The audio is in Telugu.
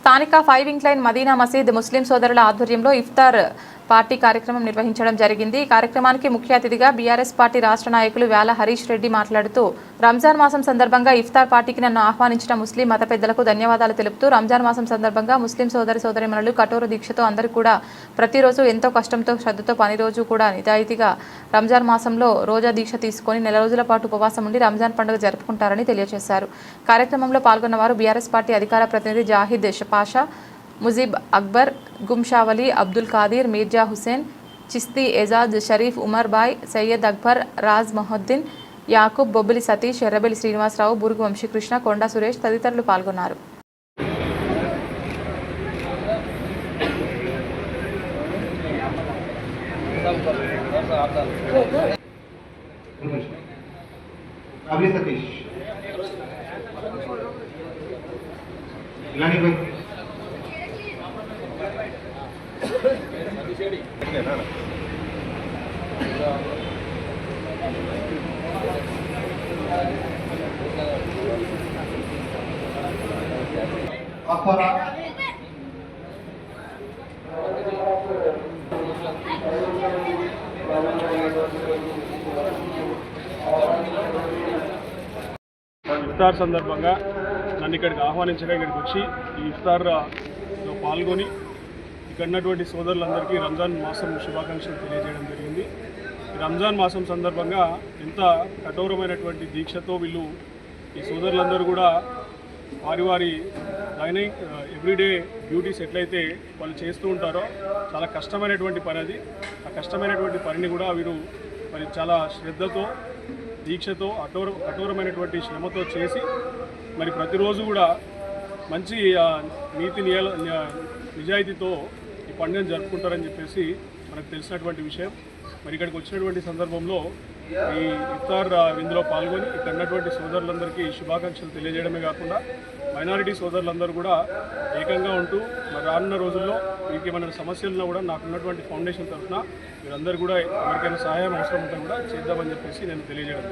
స్థానిక 5 ఇంక్లైన్ మదీనా మసీద్ ముస్లిం సోదరుల ఆధ్వర్యంలో ఇఫ్తార్ పార్టీ కార్యక్రమం నిర్వహించడం జరిగింది। ఈ కార్యక్రమానికి ముఖ్య అతిథిగా బీఆర్ఎస్ పార్టీ రాష్ట్ర నాయకులు వ్యాల హరీష్ రెడ్డి మాట్లాడుతూ రంజాన్ మాసం సందర్భంగా ఇఫ్తార్ పార్టీకి నన్ను ఆహ్వానించిన ముస్లిం మత పెద్దలకు ధన్యవాదాలు తెలుపుతూ రంజాన్ మాసం సందర్భంగా ముస్లిం సోదరిమణులు కఠోర దీక్షతో అందరూ కూడా ప్రతిరోజు ఎంతో కష్టంతో శ్రద్ధతో పని రోజు కూడా నిజాయితీగా రంజాన్ మాసంలో రోజా దీక్ష తీసుకొని నెల రోజుల పాటు ఉపవాసం ఉండి రంజాన్ పండుగ జరుపుకుంటారని తెలియజేశారు। కార్యక్రమంలో పాల్గొన్న వారు బీఆర్ఎస్ పార్టీ అధికార ప్రతినిధి జాహిద్ పాషా, मुजीब अकबर, गुमशावली, अब्दुल कादिर, मिर्जा हुसैन, चिश्ती एजाज, शरीफ उमर भाई, सैयद अकबर, राज मोहद्दीन, याकूब, बोबिली सतीश, ఎర్రబెల్లి శ్రీనివాసరావు, బురుగు వంశీకృష్ణ, కొండా సురేష్ తదితరులు పాల్గొన్నారు। ఇఫ్తార్ సందర్భంగా నన్ను ఇక్కడికి ఆహ్వానించగా ఇక్కడికి వచ్చి ఈ ఇఫ్తార్లో పాల్గొని ఇక్కడ ఉన్నటువంటి సోదరులందరికీ రంజాన్ మాసం శుభాకాంక్షలు తెలియజేయడం జరిగింది। రంజాన్ మాసం సందర్భంగా ఎంత కఠోరమైనటువంటి దీక్షతో వీళ్ళు ఈ సోదరులందరూ కూడా వారి ఎవ్రీడే డ్యూటీస్ ఎట్లయితే వాళ్ళు చేస్తూ ఉంటారో చాలా కష్టమైనటువంటి పని అది। ఆ కష్టమైనటువంటి పనిని కూడా వీరు మరి చాలా శ్రద్ధతో దీక్షతో కఠోరమైనటువంటి శ్రమతో చేసి మరి ప్రతిరోజు కూడా మంచి నీతి నిజాయితీతో ఈ పండుగను జరుపుకుంటారని చెప్పేసి మనకు తెలిసినటువంటి విషయం। మరి ఇక్కడికి వచ్చినటువంటి సందర్భంలో ఈ ఇఫ్తార్ విందులో పాల్గొని ఇక్కడ ఉన్నటువంటి సోదరులందరికీ శుభాకాంక్షలు తెలియజేయడమే కాకుండా మైనారిటీ సోదరులందరూ కూడా ఏకంగా ఉంటూ మరి రానున్న రోజుల్లో మీకు ఏమైనా సమస్యలను కూడా నాకున్నటువంటి ఫౌండేషన్ తరఫున మీరందరూ కూడా ఎవరికైనా సహాయం అవసరం ఉంటే కూడా చేద్దామని చెప్పేసి నేను తెలియజేయడం